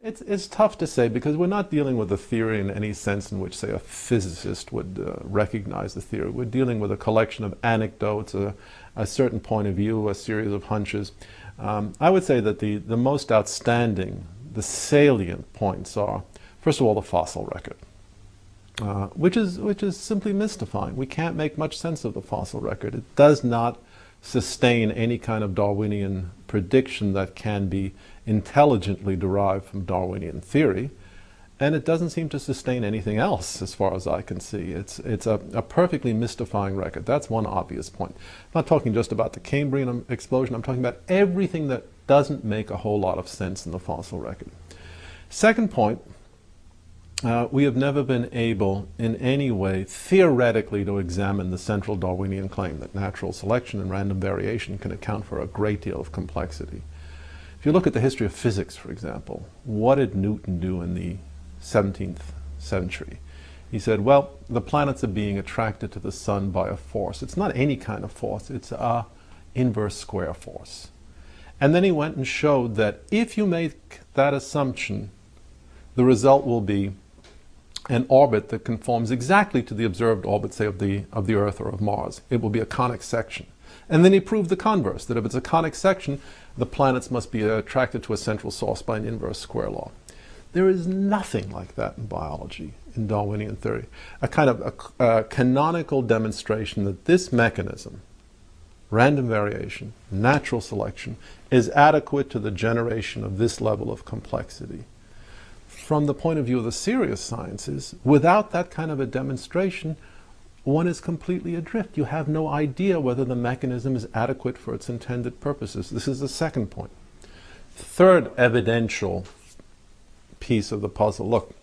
It's tough to say because we're not dealing with a theory in any sense in which, say, a physicist would recognize the theory. We're dealing with a collection of anecdotes, a certain point of view, a series of hunches. I would say that the most outstanding, the salient points are, first of all, the fossil record, which is simply mystifying. We can't make much sense of the fossil record. It does not sustain any kind of Darwinian prediction that can be intelligently derived from Darwinian theory, and it doesn't seem to sustain anything else as far as I can see. It's a perfectly mystifying record. That's one obvious point. I'm not talking just about the Cambrian explosion, I'm talking about everything that doesn't make a whole lot of sense in the fossil record. Second point, we have never been able in any way theoretically to examine the central Darwinian claim that natural selection and random variation can account for a great deal of complexity. If you look at the history of physics, for example, what did Newton do in the 17th century? He said, well, the planets are being attracted to the sun by a force. It's not any kind of force, it's a inverse square force. And then he went and showed that if you make that assumption, the result will be an orbit that conforms exactly to the observed orbit, say, of the Earth or of Mars. It will be a conic section. And then he proved the converse, that if it's a conic section, the planets must be attracted to a central source by an inverse square law. There is nothing like that in biology, in Darwinian theory. A kind of a canonical demonstration that this mechanism, random variation, natural selection, is adequate to the generation of this level of complexity. From the point of view of the serious sciences, without that kind of a demonstration, one is completely adrift. You have no idea whether the mechanism is adequate for its intended purposes. This is the second point. Third evidential piece of the puzzle. Look,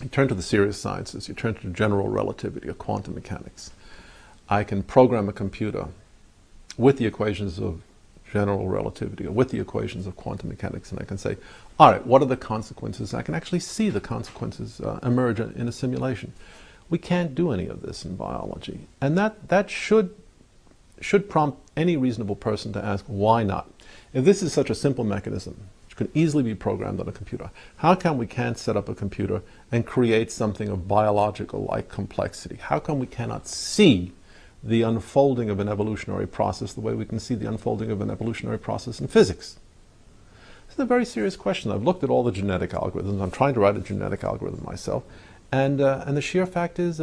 you turn to the serious sciences, you turn to general relativity or quantum mechanics. I can program a computer with the equations of general relativity or with the equations of quantum mechanics, and I can say, all right, what are the consequences? I can actually see the consequences emerge in a simulation. We can't do any of this in biology. And that should prompt any reasonable person to ask, why not? If this is such a simple mechanism, which could easily be programmed on a computer, how come we can't set up a computer and create something of biological-like complexity? How come we cannot see the unfolding of an evolutionary process the way we can see the unfolding of an evolutionary process in physics? This is a very serious question. I've looked at all the genetic algorithms. I'm trying to write a genetic algorithm myself. And the sheer fact is,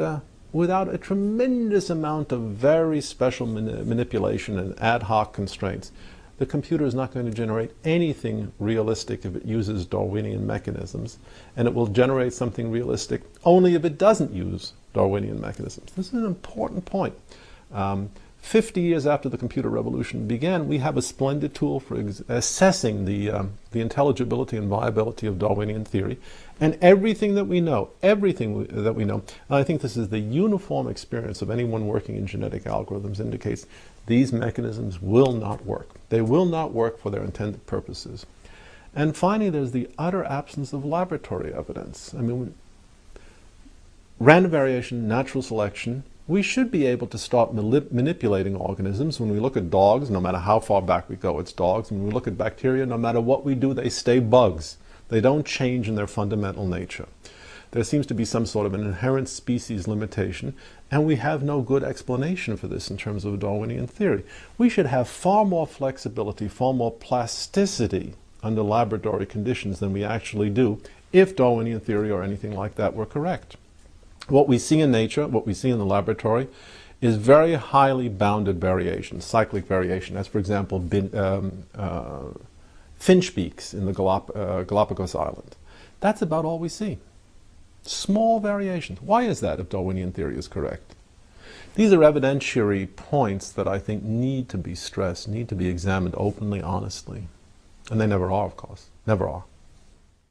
without a tremendous amount of very special manipulation and ad hoc constraints, the computer is not going to generate anything realistic if it uses Darwinian mechanisms, and it will generate something realistic only if it doesn't use Darwinian mechanisms. This is an important point. 50 years after the computer revolution began, we have a splendid tool for assessing the intelligibility and viability of Darwinian theory. And everything that we know, and I think this is the uniform experience of anyone working in genetic algorithms, indicates these mechanisms will not work. They will not work for their intended purposes. And finally, there's the utter absence of laboratory evidence. I mean, random variation, natural selection, we should be able to start manipulating organisms. When we look at dogs, no matter how far back we go, it's dogs. When we look at bacteria, no matter what we do, they stay bugs. They don't change in their fundamental nature. There seems to be some sort of an inherent species limitation, and we have no good explanation for this in terms of Darwinian theory. We should have far more flexibility, far more plasticity under laboratory conditions than we actually do if Darwinian theory or anything like that were correct. What we see in nature, what we see in the laboratory, is very highly bounded variation, cyclic variation, as for example finch beaks in the Galapagos Island. That's about all we see. Small variations. Why is that if Darwinian theory is correct? These are evidentiary points that I think need to be stressed, need to be examined openly, honestly. And they never are, of course. Never are.